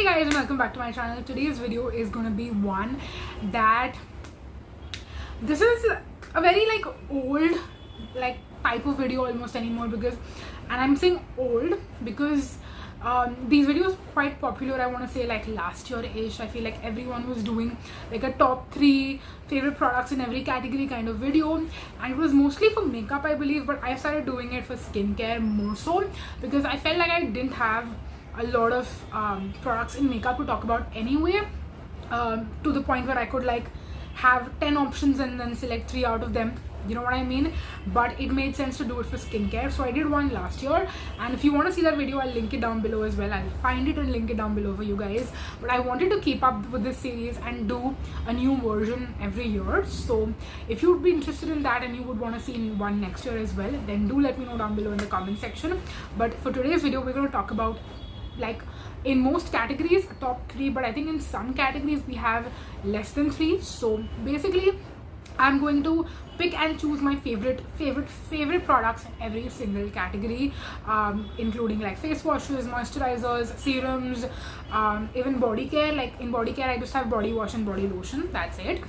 guys, and welcome back to my channel. Today's video is gonna be one that this is a very old type of video almost anymore, because, and I'm saying old because these videos were quite popular. I want to say last year-ish. I feel like everyone was doing a top 3 favorite products in every category kind of video, and it was mostly for makeup, I believe, but I started doing it for skincare more so because I felt like I didn't have a lot of products in makeup to talk about anyway, to the point where I could have 10 options and then select 3 out of them, you know what I mean. But it made sense to do it for skincare, so I did one last year, and if you want to see that video, I'll link it down below as well. I'll find it and link it down below for you guys. But I wanted to keep up with this series and do a new version every year, so if you'd be interested in that and you would want to see one next year as well, then do let me know down below in the comment section. But for today's video, we're going to talk about in most categories top 3, but I think in some categories we have less than 3. So basically I'm going to pick and choose my favorite products in every single category, including face washes, moisturizers, serums, even body care. In body care I just have body wash and body lotion, that's it.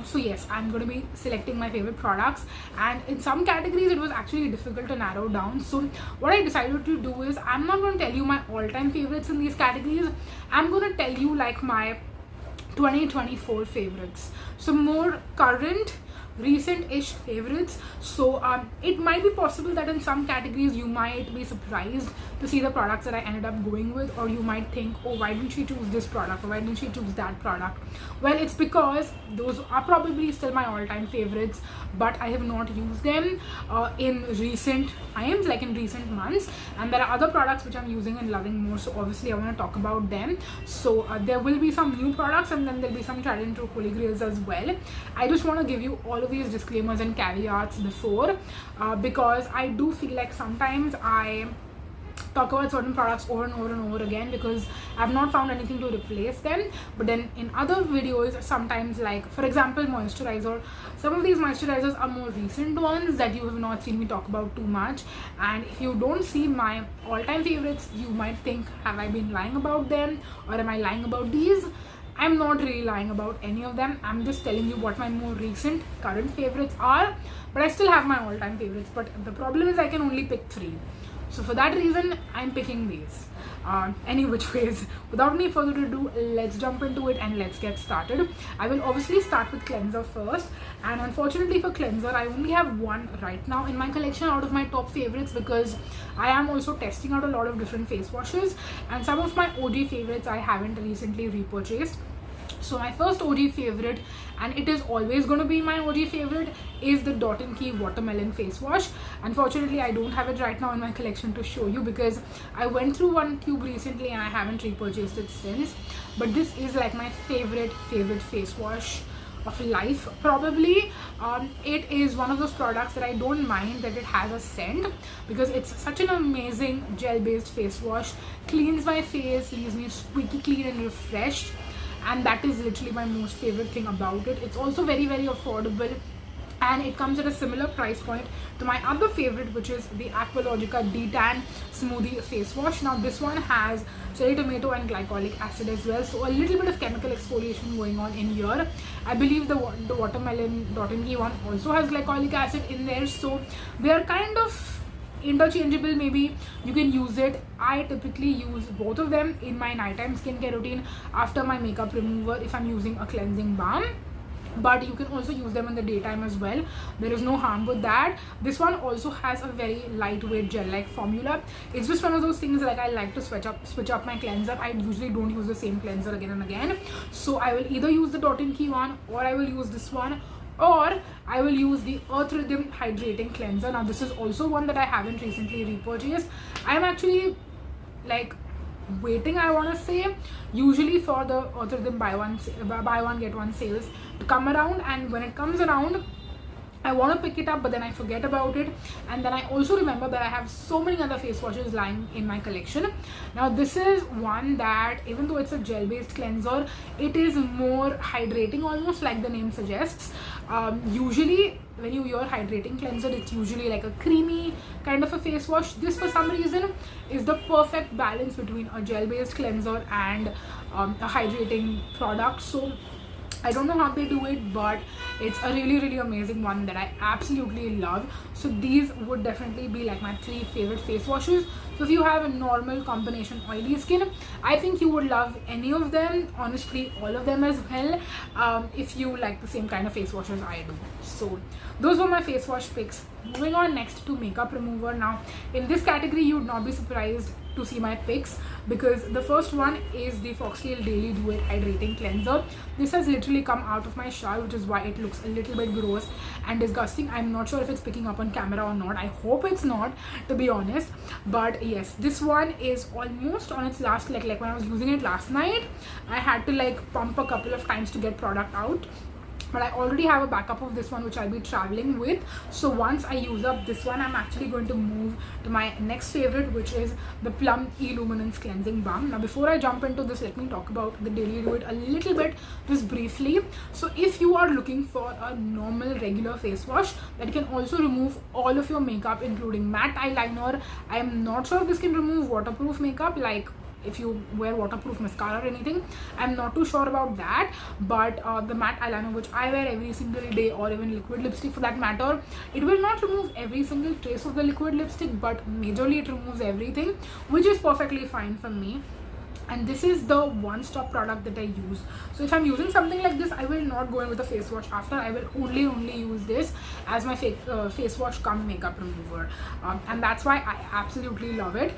So yes, I'm going to be selecting my favorite products, and in some categories it was actually difficult to narrow down. So what I decided to do is, I'm not going to tell you my all-time favorites in these categories. I'm going to tell you my 2024 favorites, so more current, recent-ish favorites. So it might be possible that in some categories you might be surprised to see the products that I ended up going with, or you might think, oh, why didn't she choose this product, or why didn't she choose that product? Well, it's because those are probably still my all-time favorites, but I have not used them in recent times, in recent months, and there are other products which I'm using and loving more, so obviously I want to talk about them. So there will be some new products, and then there'll be some tried and true holy grails as well. I just want to give you all of these disclaimers and caveats before, because I do feel like sometimes I talk about certain products over and over and over again because I've not found anything to replace them. But then in other videos, sometimes, for example, moisturizer, some of these moisturizers are more recent ones that you have not seen me talk about too much, and if you don't see my all-time favorites, you might think, have I been lying about them, or am I lying about these? I'm not really lying about any of them. I'm just telling you what my more recent current favorites are, but I still have my all-time favorites. But the problem is I can only pick 3. So for that reason, I'm picking these. Any which ways, without any further ado, let's jump into it and let's get started. I will obviously start with cleanser first, and unfortunately for cleanser, I only have one right now in my collection out of my top favorites, because I am also testing out a lot of different face washes, and some of my OG favorites I haven't recently repurchased. So my first OG favorite, and it is always going to be my OG favorite, is the Dot & Key Watermelon Face Wash. Unfortunately, I don't have it right now in my collection to show you because I went through one tube recently and I haven't repurchased it since. But this is my favorite face wash of life, probably. It is one of those products that I don't mind that it has a scent, because it's such an amazing gel-based face wash. Cleans my face, leaves me squeaky clean and refreshed, and that is literally my most favorite thing about it. It's also very affordable, and it comes at a similar price point to my other favorite, which is the Aqualogica Detan Smoothie Face Wash. Now this one has cherry tomato and glycolic acid as well, so a little bit of chemical exfoliation going on in here. I believe the watermelon Dot & Key one also has glycolic acid in there, so they are kind of interchangeable. Maybe you can use it. I typically use both of them in my nighttime skincare routine after my makeup remover if I'm using a cleansing balm, but you can also use them in the daytime as well. There is no harm with that. This one also has a very lightweight gel-like formula. It's just one of those things I like to switch up my cleanser. I usually don't use the same cleanser again and again, so I will either use the Dot & Key one, or I will use this one, or I will use the Earth Rhythm Hydrating Cleanser. Now this is also one that I haven't recently repurchased. I'm actually waiting, I want to say, usually for the Earth Rhythm buy one get one sales to come around, and when it comes around, I want to pick it up, but then I forget about it, and then I also remember that I have so many other face washes lying in my collection. Now this is one that, even though it's a gel based cleanser, it is more hydrating, almost like the name suggests. Usually when you hear hydrating cleanser, it's usually like a creamy kind of a face wash. This for some reason is the perfect balance between a gel based cleanser and a hydrating product. So I don't know how they do it, but it's a really amazing one that I absolutely love. So these would definitely be like my 3 favorite face washes. So if you have a normal combination oily skin, I think you would love any of them, honestly all of them as well, if you like the same kind of face washes I do. So those were my face wash picks. Moving on next to makeup remover. Now in this category you would not be surprised to see my picks, because the first one is the Foxtale Daily Duet Hydrating Cleanser. This has literally come out of my shower, which is why it looks a little bit gross and disgusting. I'm not sure if it's picking up on camera or not. I hope it's not, to be honest. But yes, this one is almost on its last leg. Like when I was using it last night, I had to like pump a couple of times to get product out. But I already have a backup of this one which I'll be traveling with. So once I use up this one, I'm actually going to move to my next favorite, which is the Plum E-luminence Cleansing Balm. Now before I jump into this, let me talk about the Daily Duet a little bit, just briefly. So if you are looking for a normal regular face wash that can also remove all of your makeup including matte eyeliner, I am not sure if this can remove waterproof makeup, like if you wear waterproof mascara or anything. I'm not too sure about that, but the matte eyeliner, which I wear every single day, or even liquid lipstick for that matter, it will not remove every single trace of the liquid lipstick, but majorly it removes everything, which is perfectly fine for me. And this is the one-stop product that I use. So if I'm using something like this, I will not go in with a face wash after. I will only use this as my face wash cum makeup remover, and that's why I absolutely love it.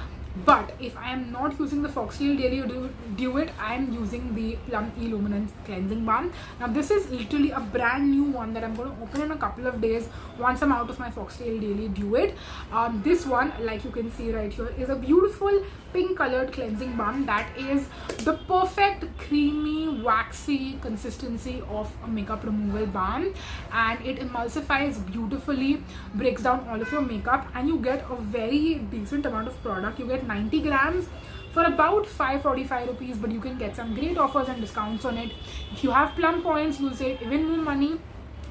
But if I am not using the Foxtale Daily Duet, I am using the Plum E-luminence Cleansing Balm. Now this is literally a brand new one that I'm going to open in a couple of days once I'm out of my Foxtale Daily Duet. This one, like you can see right here, is a beautiful pink colored cleansing balm that is the perfect creamy waxy consistency of a makeup removal balm, and it emulsifies beautifully, breaks down all of your makeup, and you get a very decent amount of product. You get 90 grams for about 545 rupees, but you can get some great offers and discounts on it. If you have Plum points, you'll save even more money,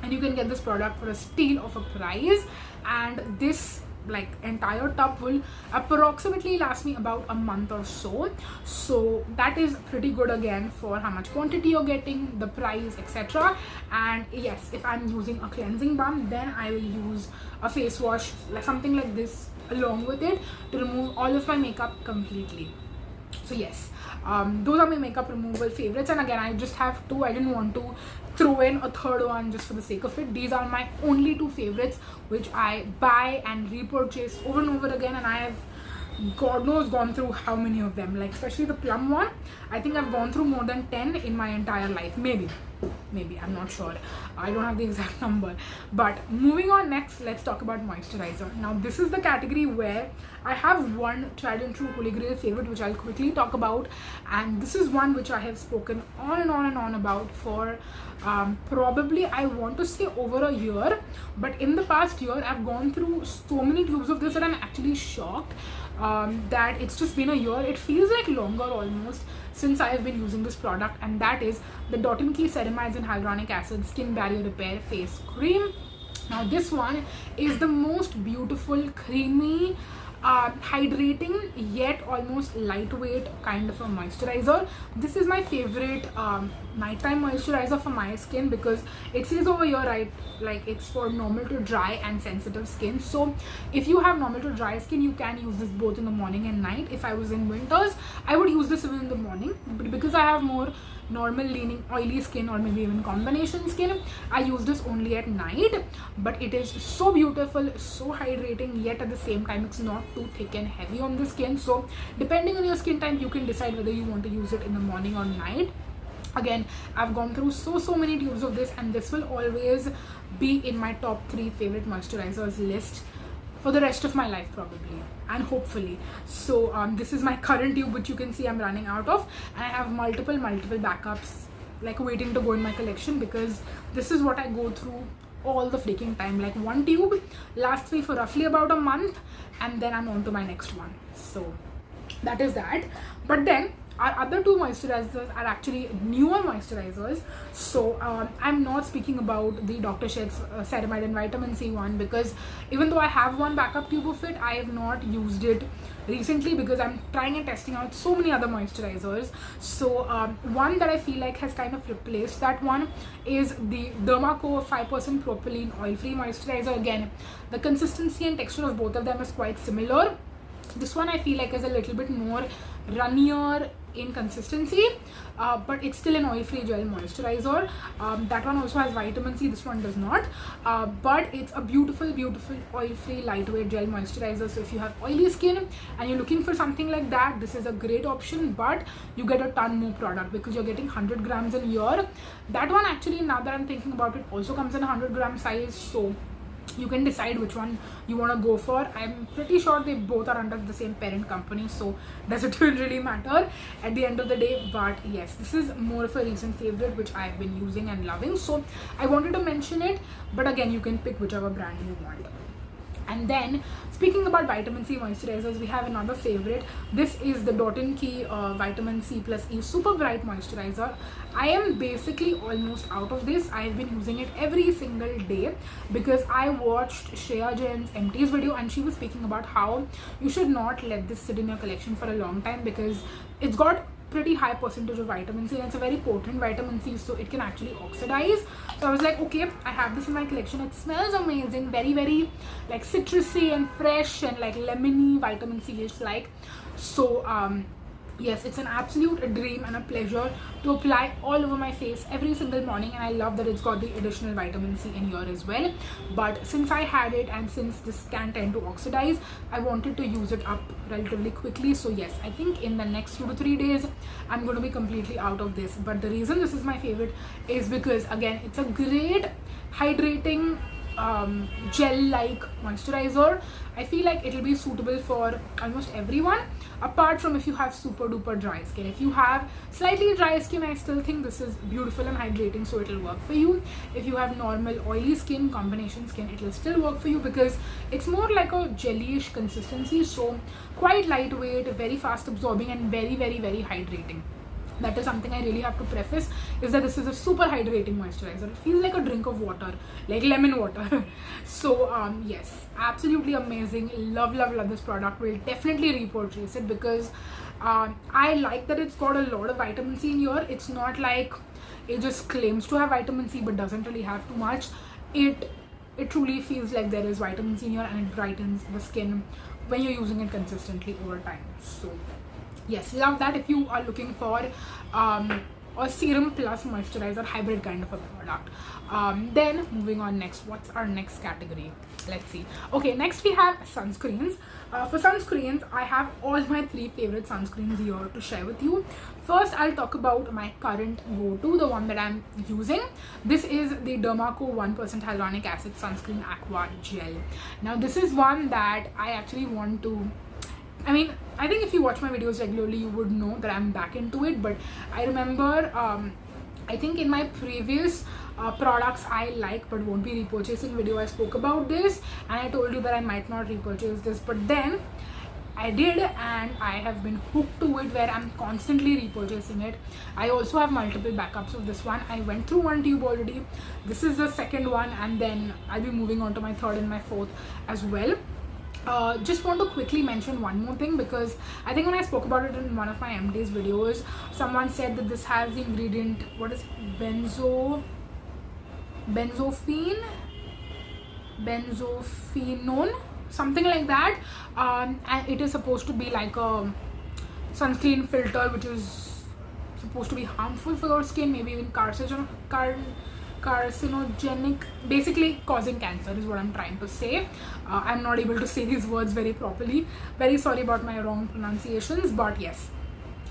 and you can get this product for a steal of a price. And this like entire tub will approximately last me about a month or so. So that is pretty good again for how much quantity you're getting, the price, etc. And yes, if I'm using a cleansing balm, then I will use a face wash, like something like this along with it, to remove all of my makeup completely. So yes, those are my makeup removal favorites, and again I just have 2. I didn't want to throw in a third one just for the sake of it. These are my only 2 favorites, which I buy and repurchase over and over again, and I have God knows gone through how many of them. Like especially the Plum one, I think I've gone through more than 10 in my entire life. Maybe I'm not sure, I don't have the exact number. But moving on, next let's talk about moisturizer. Now this is the category where I have one tried and true holy grail favorite, which I'll quickly talk about, and this is one which I have spoken on and on about for probably, I want to say, over a year. But in the past year I've gone through so many tubes of this that I'm actually shocked that it's just been a year. It feels like longer almost since I have been using this product, and that is the Detan Key Ceramides and Hyaluronic Acid Skin Barrier Repair Face Cream. Now this one is the most beautiful, creamy, hydrating yet almost lightweight kind of a moisturizer. This is my favorite nighttime moisturizer for my skin, because it says over here, right, like it's for normal to dry and sensitive skin. So if you have normal to dry skin, you can use this both in the morning and night. If I was in winters, I would use this even in the morning, but because I have more normal leaning oily skin, or maybe even combination skin, I use this only at night. But it is so beautiful, so hydrating, yet at the same time it's not too thick and heavy on the skin. So depending on your skin type, you can decide whether you want to use it in the morning or night. Again, I've gone through so many tubes of this, and this will always be in my top 3 favorite moisturizers list for the rest of my life probably, and hopefully. So this is my current tube, which you can see I'm running out of, and I have multiple backups like waiting to go in my collection, because this is what I go through all the freaking time. Like one tube lasts me for roughly about a month, and then I'm on to my next one. So that is that. But then Our other two moisturizers are actually newer moisturizers. So I'm not speaking about the Dr. Sheth's Ceramide and Vitamin C one, because even though I have one backup tube of it, I have not used it recently because I'm trying and testing out so many other moisturizers. So one that I feel like has kind of replaced that one is the Dermaco 5% Propylene Oil-Free Moisturizer. Again, the consistency and texture of both of them is quite similar. This one I feel like is a little bit more runnier in consistency, but it's still an oil-free gel moisturizer. That one also has vitamin C, this one does not, but it's a beautiful oil-free lightweight gel moisturizer. So if you have oily skin and you're looking for something like that, this is a great option, but you get a ton more product because you're getting 100 grams in here. That one actually, now that I'm thinking about it, also comes in a 100-gram size, so you can decide which one you want to go for. I'm pretty sure they both are under the same parent company, so does it really matter at the end of the day? But yes, this is more of a recent favorite which I've been using and loving, so I wanted to mention it. But again, you can pick whichever brand you want. And then, speaking about vitamin C moisturizers, we have another favorite. This is the Detan Key Vitamin C plus E Super Bright Moisturizer. I am basically almost out of this. I've been using it every single day because I watched Shreya Jain's MT's video, and she was speaking about how you should not let this sit in your collection for a long time because it's got pretty high percentage of vitamin C, and it's a very potent vitamin C, so it can actually oxidize. So I was like, okay, I have this in my collection. It smells amazing, very like citrusy and fresh and like lemony vitamin C is like. So yes, it's an absolute dream and a pleasure to apply all over my face every single morning, and I love that it's got the additional vitamin C in here as well. But since I had it and since this can tend to oxidize, I wanted to use it up relatively quickly. So yes, I think in the next 2 to 3 days I'm going to be completely out of this. But the reason this is my favorite is because again, it's a great hydrating gel-like moisturizer. I feel like it'll be suitable for almost everyone, apart from if you have super duper dry skin. If you have slightly dry skin, I still think this is beautiful and hydrating, so it'll work for you. If you have normal oily skin, combination skin, it'll still work for you because it's more like a jellyish consistency, so quite lightweight, very fast absorbing, and very hydrating. That is something I really have to preface, is that this is a super hydrating moisturizer. It feels like a drink of water, like lemon water. So yes, absolutely amazing. Love this product. Will definitely repurchase it because I like that it's got a lot of vitamin C in here. It's not like it just claims to have vitamin C but doesn't really have too much. It truly feels like there is vitamin C in here, and it brightens the skin when you're using it consistently over time. So yes, love that if you are looking for a serum plus moisturizer hybrid kind of a product. Then moving on next, what's our next category? Let's see. Okay, next we have sunscreens. For sunscreens, I have all my 3 favorite sunscreens here to share with you. First, I'll talk about my current go-to, the one that I'm using. This is the Dermaco 1% Hyaluronic Acid Sunscreen Aqua Gel. Now, this is one that I actually want to, I mean, I think if you watch my videos regularly, you would know that I'm back into it. But I remember, I think in my previous products I like but won't be repurchasing video, I spoke about this and I told you that I might not repurchase this. But then I did, and I have been hooked to it where I'm constantly repurchasing it. I also have multiple backups of this one. I went through 1 tube already. This is the second one, and then I'll be moving on to my 3rd and my 4th as well. Just want to quickly mention one more thing, because I think when I spoke about it in one of my MD's videos, someone said that this has the ingredient, what is benzophenone, something like that, and it is supposed to be like a sunscreen filter which is supposed to be harmful for your skin, maybe even carcinogenic, basically causing cancer is what I'm trying to say. I'm not able to say these words very properly, very sorry about my wrong pronunciations, but yes,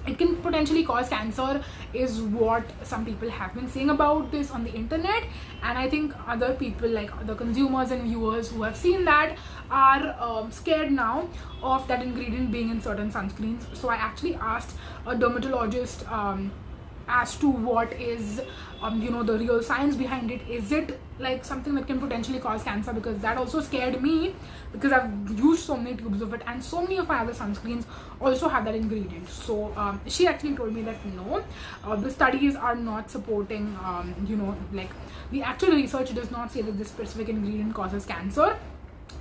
it can potentially cause cancer is what some people have been saying about this on the internet. And I think other people, like the consumers and viewers who have seen that, are scared now of that ingredient being in certain sunscreens. So I actually asked a dermatologist as to what is you know, the real science behind it. Is it like something that can potentially cause cancer? Because that also scared me, because I've used so many tubes of it, and so many of my other sunscreens also have that ingredient. So she actually told me that no, the studies are not supporting, you know, like the actual research does not say that this specific ingredient causes cancer.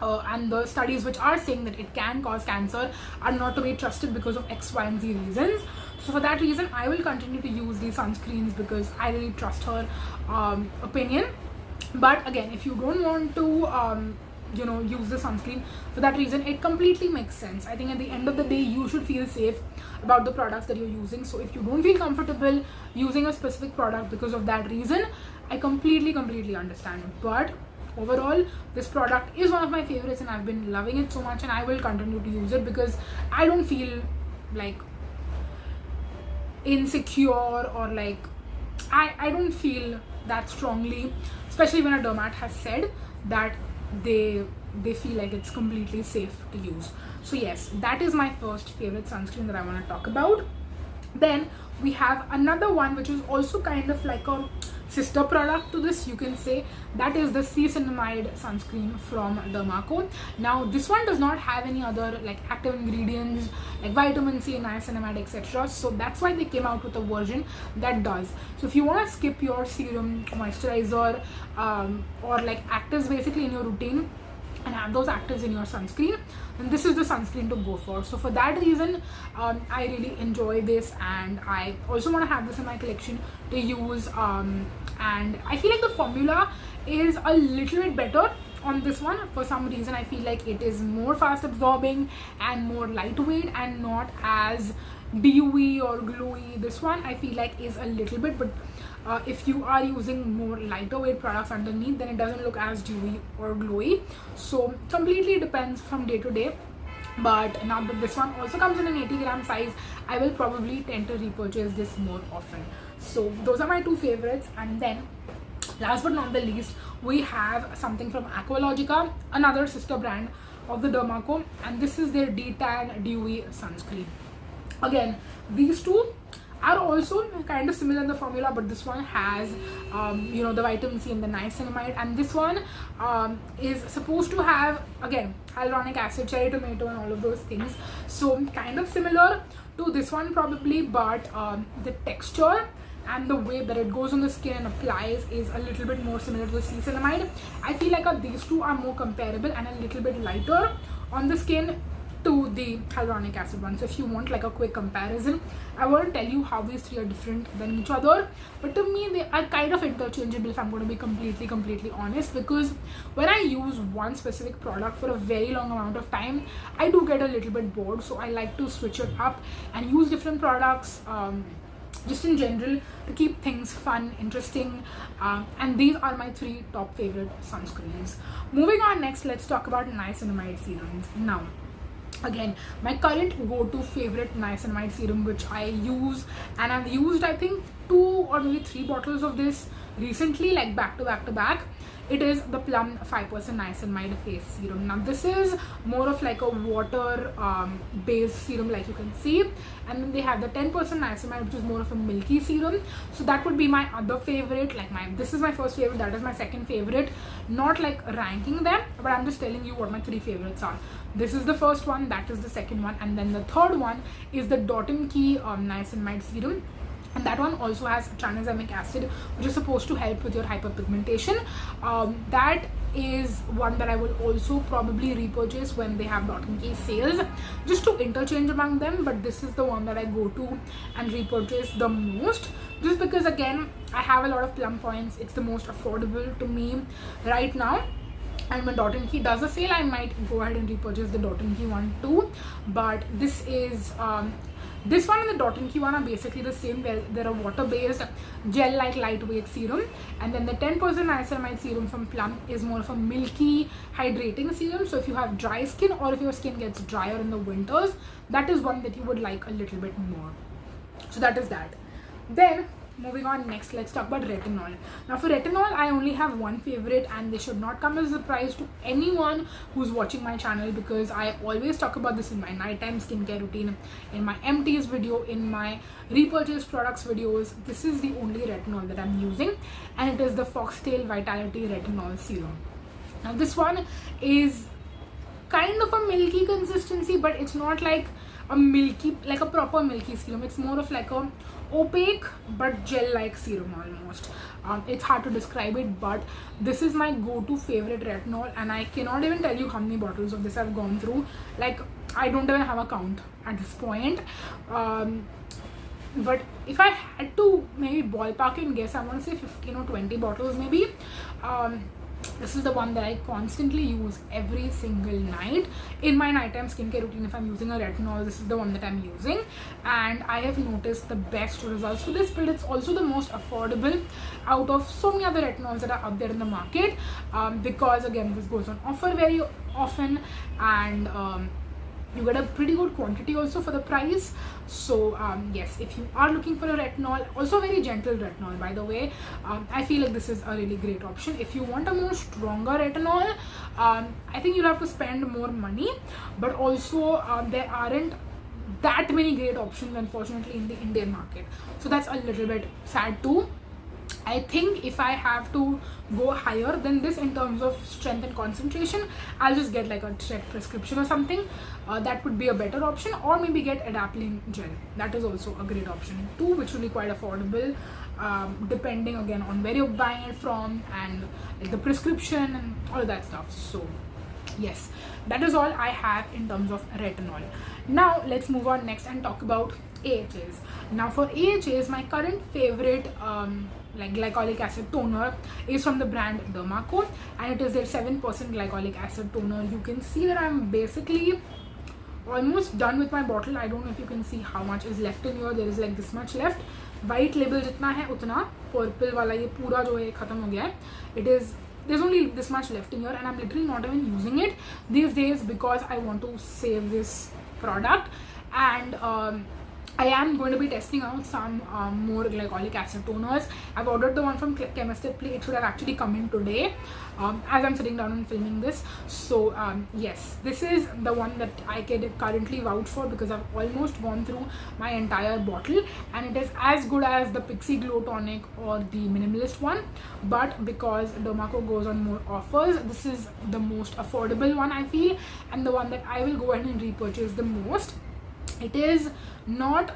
And the studies which are saying that it can cause cancer are not to be trusted because of X, Y, and Z reasons. So for that reason, I will continue to use these sunscreens because I really trust her opinion. But again, if you don't want to you know, use the sunscreen for that reason, it completely makes sense. I think at the end of the day, you should feel safe about the products that you're using. So if you don't feel comfortable using a specific product because of that reason, I completely understand. But overall, this product is one of my favorites, and I've been loving it so much, and I will continue to use it because I don't feel like insecure, or like I don't feel that strongly, especially when a dermat has said that they feel like it's completely safe to use. So yes, that is my first favorite sunscreen that I want to talk about. Then we have another one which is also kind of like a sister product to this, you can say. That is the C-Cinamide sunscreen from Dermaco. Now this one does not have any other like active ingredients like vitamin C, niacinamide, etc. So that's why they came out with a version that does. So if you want to skip your serum, moisturizer, or like actives basically in your routine, and have those actives in your sunscreen, then this is the sunscreen to go for. So for that reason, I really enjoy this, and I also want to have this in my collection to use. And I feel like the formula is a little bit better on this one. For some reason, I feel like it is more fast absorbing and more lightweight and not as dewy or glowy. This one I feel like is a little bit, but if you are using more lighter weight products underneath, then it doesn't look as dewy or glowy. So completely depends from day to day. But now that this one also comes in an 80-gram size, I will probably tend to repurchase this more often. So those are my two favorites. And then last but not the least, we have something from Aqualogica, another sister brand of the Dermaco, and this is their Detan Dewy Sunscreen. Again, these two are also kind of similar in the formula, but this one has you know, the vitamin C and the niacinamide, and this one is supposed to have, again, hyaluronic acid, cherry tomato, and all of those things. So kind of similar to this one probably, but the texture and the way that it goes on the skin and applies is a little bit more similar to the C-Cinamide. I feel like these two are more comparable and a little bit lighter on the skin to the hyaluronic acid one. So if you want like a quick comparison, I won't tell you how these three are different than each other, but to me they are kind of interchangeable, if I'm going to be completely honest, because when I use one specific product for a very long amount of time, I do get a little bit bored. So I like to switch it up and use different products just in general to keep things fun, interesting, and these are my three top favorite sunscreens. Moving on, next let's talk about niacinamide serums. Now again, my current go-to favorite niacinamide serum, which I use, and I've used I think 2 or maybe 3 bottles of this recently, like back to back. It is the Plum 5% niacinamide face serum. Now this is more of like a water based serum, like you can see, and then they have the 10% niacinamide, which is more of a milky serum. So that would be my other favorite. Like this is my first favorite, that is my second favorite. Not like ranking them, but I'm just telling you what my 3 favorites are. This is the first one, that is the second one, and then the third one is the Key Niacinamide Serum. And that one also has tranexamic acid, which is supposed to help with your hyperpigmentation. That is one that I will also probably repurchase when they have Key sales, just to interchange among them. But this is the one that I go to and repurchase the most, just because again I have a lot of Plum points. It's the most affordable to me right now. And when Key does a sale, I might go ahead and repurchase the Key one too. But this is this one and the Key one are basically the same. They're a water-based gel-like lightweight serum, and then the 10% niacinamide serum from Plum is more of a milky hydrating serum. So if you have dry skin, or if your skin gets drier in the winters, that is one that you would like a little bit more. So that is that. Then moving on, next let's talk about retinol. Now for retinol, I only have one favorite, and this should not come as a surprise to anyone who's watching my channel, because I always talk about this in my nighttime skincare routine, in my empties video, in my repurchased products videos. This is the only retinol that I'm using, and it is the Foxtale Vitality Retinol Serum. Now this one is kind of a milky consistency, but it's not like a milky, like a proper milky serum. It's more of like a opaque but gel like serum almost. It's hard to describe it, but this is my go-to favorite retinol, and I cannot even tell you how many bottles of this I've gone through. Like, I don't even have a count at this point. But if I had to maybe ballpark and guess, I want to say 15 or 20 bottles maybe. This is the one that I constantly use every single night in my nighttime skincare routine. If I'm using a retinol, this is the one that I'm using, and I have noticed the best results for this, but it's also the most affordable out of so many other retinols that are out there in the market, because again, this goes on offer very often, and you get a pretty good quantity also for the price. So yes, if you are looking for a retinol, also very gentle retinol by the way, I feel like this is a really great option. If you want a more stronger retinol, I think you'll have to spend more money, but also there aren't that many great options unfortunately in the Indian market, so that's a little bit sad too. I think if I have to go higher than this in terms of strength and concentration, I'll just get like a check prescription or something. That would be a better option, or maybe get adapalene gel. That is also a great option too, which will be quite affordable, depending again on where you're buying it from and like the prescription and all of that stuff. So yes, that is all I have in terms of retinol. Now let's move on next and talk about AHAs. Now for AHAs, my current favorite like glycolic acid toner is from the brand Dermaco, and it is their 7% glycolic acid toner. You can see that I'm basically almost done with my bottle. I don't know if you can see how much is left in here. There is like this much left. White label jitna hai utna, purple wala ye pura jo hai khatam ho gaya hai. It is, there's only this much left in here, and I'm literally not even using it these days because I want to save this product. And I am going to be testing out some more glycolic acid toners. I've ordered the one from Chemist. It should have actually come in today as I'm sitting down and filming this. So yes, this is the one that I can currently vouch for because I've almost gone through my entire bottle, and it is as good as the Pixie Glow Tonic or the Minimalist one. But because Dermaco goes on more offers, this is the most affordable one I feel, and the one that I will go ahead and repurchase the most. It is not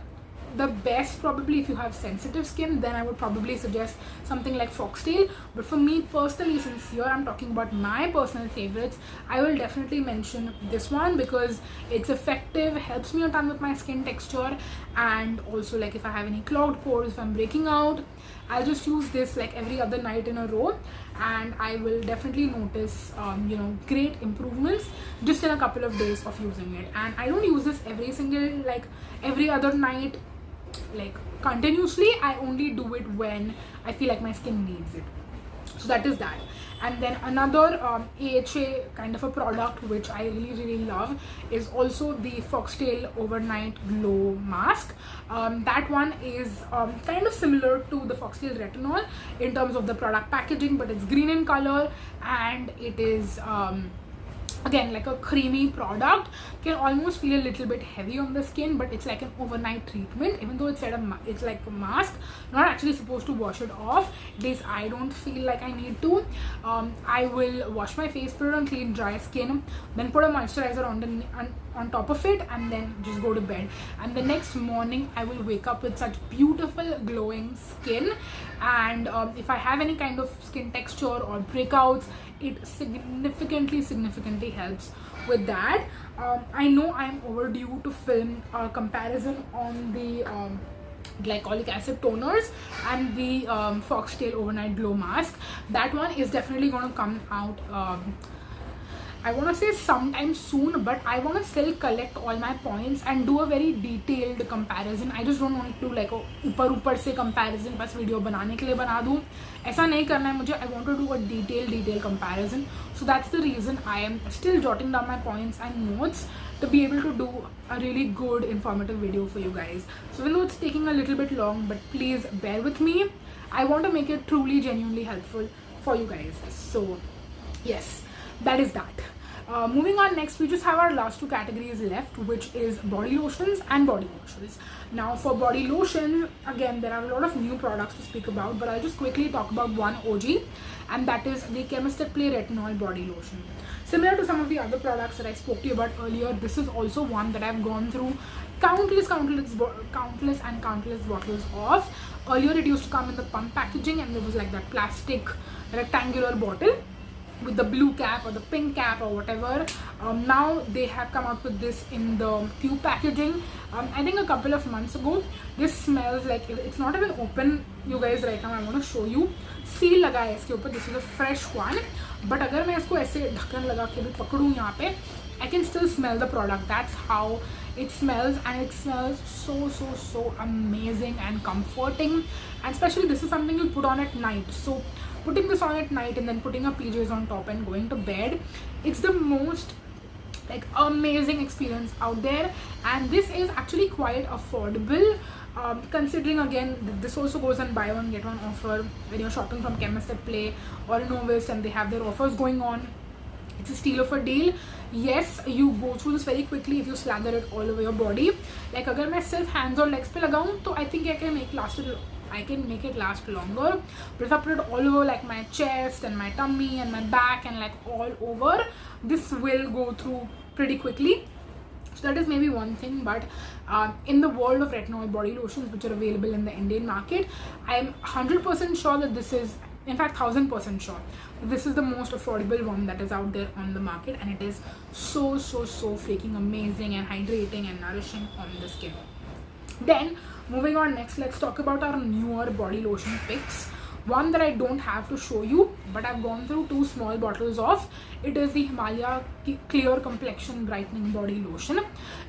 the best probably if you have sensitive skin, then I would probably suggest something like Foxtale. But for me personally, since here I'm talking about my personal favorites, I will definitely mention this one because it's effective, helps me a ton with my skin texture, and also like if I have any clogged pores, if I'm breaking out, I'll just use this like every other night in a row, and I will definitely notice you know, great improvements just in a couple of days of using it. And I don't use this every single, like every other night like continuously. I only do it when I feel like my skin needs it. So that is that. And then another AHA kind of a product which I really love is also the Foxtale Overnight Glow Mask. That one is kind of similar to the Foxtale Retinol in terms of the product packaging, but it's green in color, and it is again like a creamy product. Can almost feel a little bit heavy on the skin, but it's like an overnight treatment. Even though it's like a mask, not actually supposed to wash it off. At least I don't feel like I need to. I will wash my face, put it on clean dry skin, then put a moisturizer on top of it, and then just go to bed. And the next morning I will wake up with such beautiful glowing skin. And if I have any kind of skin texture or breakouts, it significantly helps with that. I know I'm overdue to film a comparison on the glycolic acid toners and the Foxtale Overnight Glow Mask. That one is definitely going to come out I want to say sometime soon, but I want to still collect all my points and do a very detailed comparison. I just don't want to like ऊपर से comparison बस video बनाने के लिए बना दूँ, ऐसा नहीं करना है मुझे. I want to do a detailed comparison. So that's the reason I am still jotting down my points and notes to be able to do a really good informative video for you guys. So even though it's taking a little bit long, but please bear with me. I want to make it truly genuinely helpful for you guys. So yes, that is that. Moving on, next we just have our last two categories left, which is body lotions and body washes. Now for body lotion, again there are a lot of new products to speak about, but I'll just quickly talk about one OG, and that is the Chemist at Play Retinol body lotion. Similar to some of the other products that I spoke to you about earlier, this is also one that I've gone through countless bottles of. Earlier it used to come in the pump packaging, and there was like that plastic rectangular bottle with the blue cap or the pink cap or whatever. Now they have come out with this in the tube packaging. I think a couple of months ago. This smells like, it's not even open you guys right now. I want to show you. Seal लगा है इसके ऊपर. This is a fresh one. But अगर मैं इसको ऐसे ढक्कन लगा के भी पकड़ूँ यहाँ पे, I can still smell the product. That's how it smells, and it smells so amazing and comforting. And especially this is something you put on at night. So putting this on at night and then putting your PJs on top and going to bed, it's the most like amazing experience out there. And this is actually quite affordable, considering again this also goes on buy one get one offer when you're shopping from Chemist at Play or Novist, and they have their offers going on. It's a steal of a deal. Yes, you go through this very quickly if you slather it all over your body. Like अगर मैं सिर्फ hands और legs पे लगाऊँ तो I think I can make it last longer. But if I put it all over like my chest and my tummy and my back and like all over, this will go through pretty quickly. So that is maybe one thing. But in the world of retinol body lotions which are available in the Indian market, I am 100% sure that this is, in fact 1000% sure, this is the most affordable one that is out there on the market, and it is so freaking amazing and hydrating and nourishing on the skin. Then moving on, next let's talk about our newer body lotion picks. One that I don't have to show you, but I've gone through two small bottles of. It is the Himalaya Clear Complexion Brightening Body Lotion.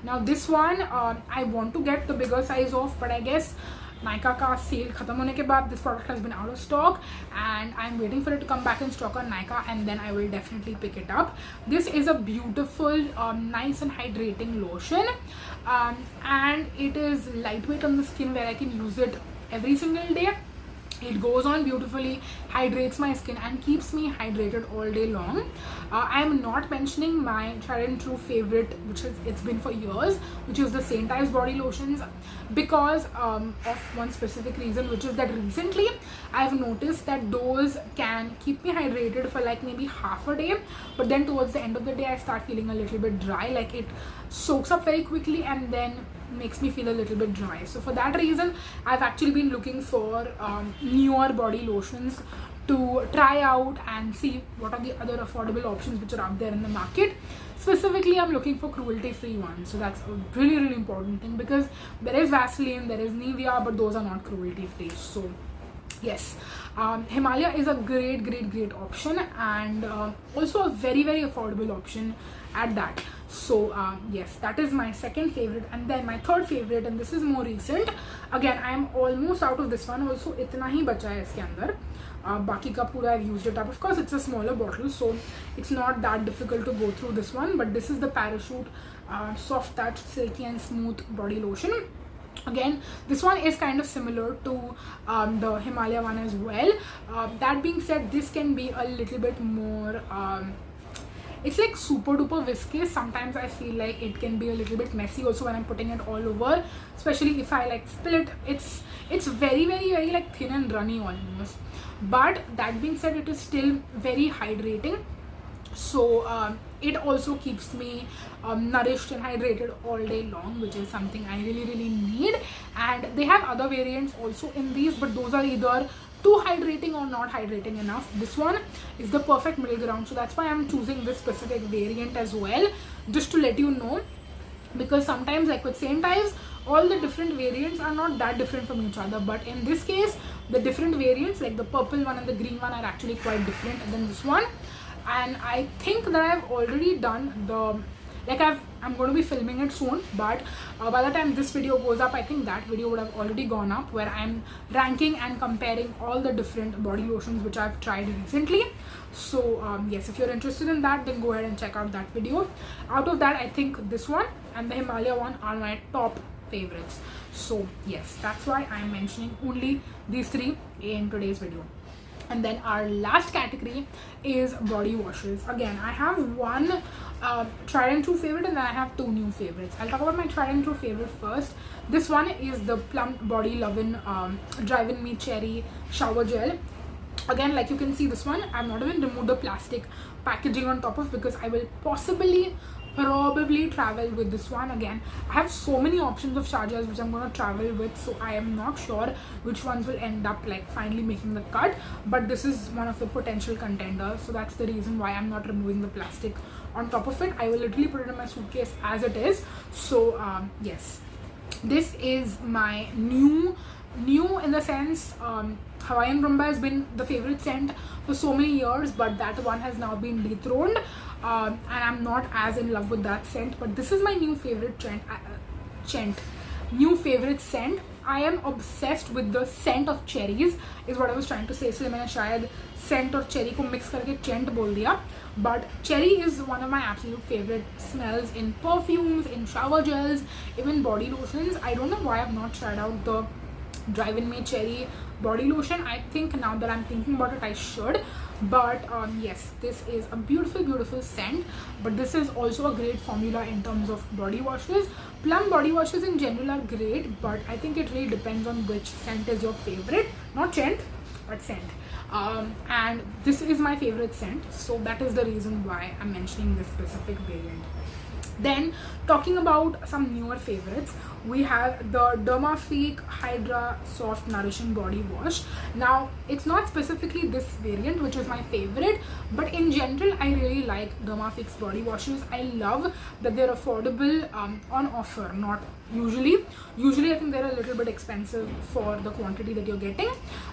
Now this one I want to get the bigger size of, but I guess Nykaa का sale खत्म होने के बाद this product has been out of stock, and I'm waiting for it to come back in stock on Nykaa, and then I will definitely pick it up. This is a beautiful, nice and hydrating lotion, and it is lightweight on the skin where I can use it every single day. It goes on beautifully, hydrates my skin and keeps me hydrated all day long. I'm not mentioning my tried and true favorite, which is, it's been for years, which is the Saint Ives body lotions, because of one specific reason, which is that recently I've noticed that those can keep me hydrated for like maybe half a day, but then towards the end of the day I start feeling a little bit dry, like it soaks up very quickly and then makes me feel a little bit dry. So for that reason I've actually been looking for newer body lotions to try out and see what are the other affordable options which are out there in the market. Specifically I'm looking for cruelty free ones, so that's a really important thing, because there is Vaseline, there is Nivea, but those are not cruelty free. So yes, Himalaya is a great option, and also a very affordable option at that. So yes, that is my second favorite. And then my third favorite, and this is more recent, again I am almost out of this one also. इतना ही बचा है इसके अंदर, बाकी का पूरा I've used it up. Of course it's a smaller bottle, so it's not that difficult to go through this one. But this is the Parachute Soft Touch Silky and Smooth Body Lotion. Again, this one is kind of similar to the Himalaya one as well. That being said, this can be a little bit more it's like super duper viscous. Sometimes I feel like it can be a little bit messy also when I'm putting it all over, especially if I like spill it. It's very like thin and runny almost. But that being said, it is still very hydrating. So it also keeps me nourished and hydrated all day long, which is something I really need. And they have other variants also in these, but those are either too hydrating or not hydrating enough. This one is the perfect middle ground, so that's why I'm choosing this specific variant as well, just to let you know, because sometimes like with Saint Ives, all the different variants are not that different from each other, but in this case the different variants like the purple one and the green one are actually quite different than this one. And I think that I've already done the like I'm going to be filming it soon, but by the time this video goes up, I think that video would have already gone up, where I'm ranking and comparing all the different body lotions which I've tried recently. So yes, if you're interested in that, then go ahead and check out that video. Out of that, I think this one and the Himalaya one are my top favorites. So yes, that's why I'm mentioning only these three in today's video. And then our last category is body washes. Again, I have one tried and true favorite, and then I have two new favorites. I'll talk about my tried and true favorite first. This one is the Plum Body Lovin' Drive-In Me Cherry Shower Gel. Again, like you can see, this one I've not even removed the plastic packaging on top of, because I will probably travel with this one. Again, I have so many options of shower gels which I'm going to travel with, so I am not sure which ones will end up like finally making the cut, but this is one of the potential contenders, so that's the reason why I'm not removing the plastic on top of it. I will literally put it in my suitcase as it is. So yes, this is my new in the sense, Hawaiian Rumba has been the favorite scent for so many years, but that one has now been dethroned, and I'm not as in love with that scent. But this is my new favorite new favorite scent. I am obsessed with the scent of cherries, is what I was trying to say. So मैंने शायद scent और cherry को mix करके scent बोल दिया. But cherry is one of my absolute favorite smells in perfumes, in shower gels, even body lotions. I don't know why I've not tried out the Drive-In Me Cherry body lotion. I think now that I'm thinking about it, I should. But yes, this is a beautiful scent, but this is also a great formula in terms of body washes. Plum body washes in general are great, but I think it really depends on which scent is your favorite, not scent but scent. And this is my favorite scent, so that is the reason why I'm mentioning this specific variant. Then talking about some newer favorites, we have the Dermaco Hydra Soft Nourishing Body Wash. Now, it's not specifically this variant which is my favorite, but in general I really like Dermaco's body washes. I love that they're affordable on offer, not usually I think they're a little bit expensive for the quantity that you're getting,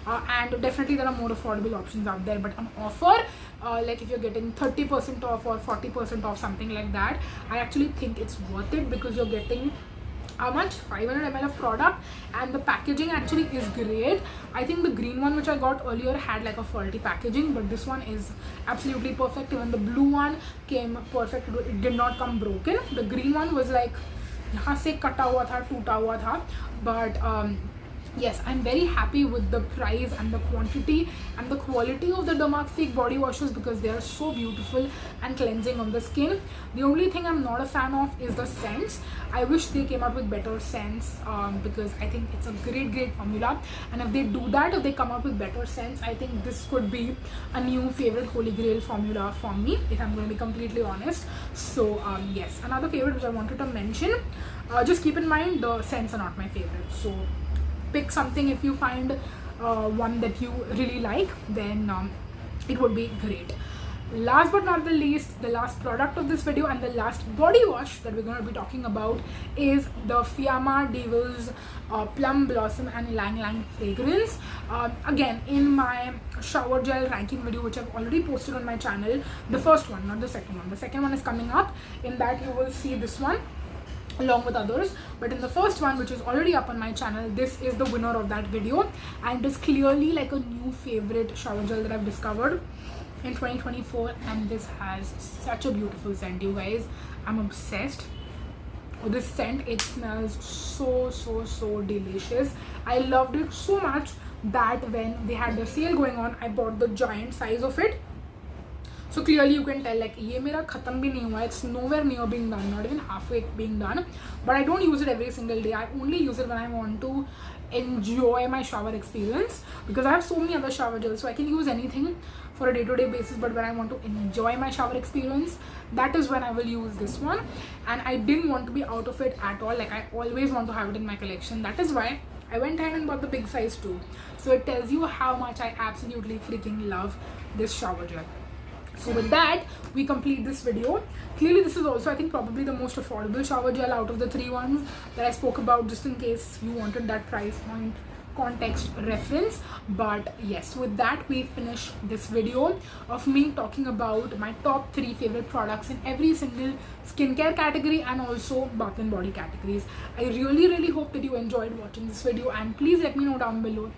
and definitely there are more affordable options out there, but on offer, like if you're getting 30% off or 40% off, something like that, I actually think it's worth it, because you're getting how much, 500 ml of product, and the packaging actually is great. I think the green one which I got earlier had like a faulty packaging, but this one is absolutely perfect. Even the blue one came perfect, it did not come broken. The green one was like यहाँ से कटा हुआ था, टूटा हुआ था, but yes, I'm very happy with the price and the quantity and the quality of the Dermaco body washes, because they are so beautiful and cleansing on the skin. The only thing I'm not a fan of is the scents. I wish they came up with better scents, because I think it's a great formula, and if they do that, if they come up with better scents, I think this could be a new favorite holy grail formula for me, if I'm going to be completely honest. So yes, another favorite which I wanted to mention, just keep in mind the scents are not my favorite, so pick something. If you find one that you really like, then it would be great. Last but not the least, the last product of this video and the last body wash that we're going to be talking about is the Fiamma Devils Plum Blossom and Lang Lang fragrance. Again, in my shower gel ranking video, which I've already posted on my channel, the first one, not the second one. The second one is coming up. In that you will see this one along with others, but in the first one, which is already up on my channel, this is the winner of that video, and it is clearly like a new favorite shower gel that I've discovered in 2024, and this has such a beautiful scent, you guys. I'm obsessed with this scent. It smells so delicious. I loved it so much that when they had the sale going on, I bought the giant size of it. So clearly you can tell, like, ये मेरा खत्म भी नहीं हुआ, it's nowhere near being done, not even halfway being done. But I don't use it every single day. I only use it when I want to enjoy my shower experience, because I have so many other shower gels, so I can use anything for a day-to-day basis, but when I want to enjoy my shower experience, that is when I will use this one. And I didn't want to be out of it at all. Like, I always want to have it in my collection. That is why I went ahead and bought the big size too. So it tells you how much I absolutely freaking love this shower gel. So with that, we complete this video. Clearly this is also, I think, probably the most affordable shower gel out of the three ones that I spoke about, just in case you wanted that price point context reference. But yes, with that we finish this video of me talking about my top 3 favorite products in every single skincare category and also bath and body categories. I really hope that you enjoyed watching this video, and please let me know down below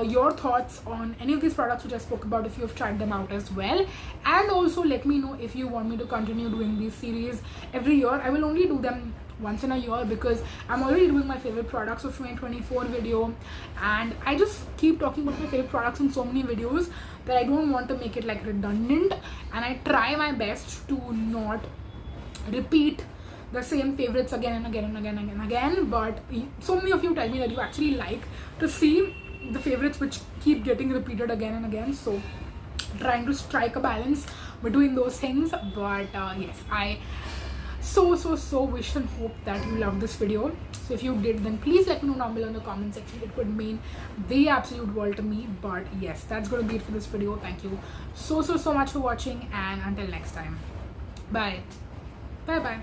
your thoughts on any of these products which I spoke about, if you have tried them out as well. And also let me know if you want me to continue doing these series every year. I will only do them once in a year because I'm already doing my favorite products of 2024 video, and I just keep talking about my favorite products in so many videos that I don't want to make it like redundant, and I try my best to not repeat the same favorites again and again and again and again. But so many of you tell me that you actually like to see the favorites which keep getting repeated again and again, so trying to strike a balance between those things. But yes, I so wish and hope that you love this video. So if you did, then please let me know down below in the comment section. It would mean the absolute world to me. But yes, that's gonna be it for this video. Thank you so much for watching, and until next time, bye bye.